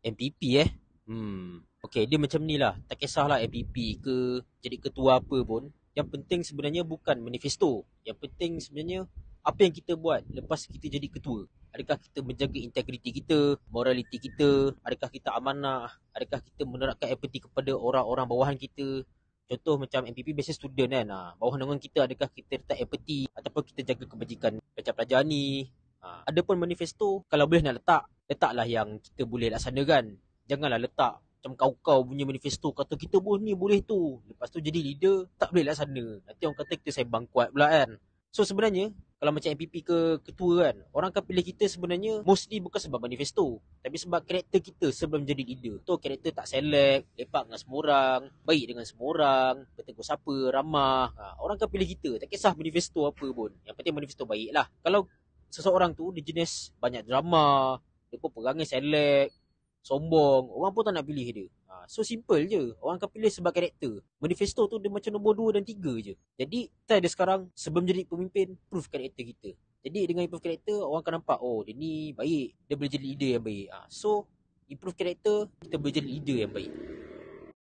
MPP Okay, dia macam ni lah. Tak kisahlah MPP ke jadi ketua apa pun. Yang penting sebenarnya bukan manifesto. Yang penting sebenarnya apa yang kita buat lepas kita jadi ketua. Adakah kita menjaga integriti kita, moraliti kita, adakah kita amanah, adakah kita menerapkan empati kepada orang-orang bawahan kita. Contoh macam MPP biasa student kan. Bawah naungan kita adakah kita letak empati ataupun kita jaga kebajikan pelajar-pelajar ni. Ada pun manifesto, kalau boleh nak letak, letaklah yang kita boleh laksanakan. Janganlah letak macam kau-kau punya manifesto kata kita boleh ni boleh tu. Lepas tu jadi leader tak boleh laksana. Nanti orang kata kita sembang kuat pula kan. So sebenarnya kalau macam MPP ke ketua kan, orang akan pilih kita sebenarnya mostly bukan sebab manifesto, tapi sebab karakter kita sebelum jadi leader. Tu karakter tak select, lepak dengan semua orang, baik dengan semua orang, bertegur sapa, ramah. Orang akan pilih kita, tak kisah manifesto apa pun. Yang penting manifesto baik lah. Kalau seseorang tu dia jenis banyak drama, dia pun perangai select, sombong, orang pun tak nak pilih dia. So simple je. Orang akan pilih sebab karakter. Manifesto tu dia macam nombor 2 dan 3 je. Jadi kita ada sekarang sebelum jadi pemimpin, proof karakter kita. Jadi dengan improve karakter, orang akan nampak, oh dia ni baik, dia boleh jadi leader yang baik. So improve karakter, kita boleh jadi leader yang baik.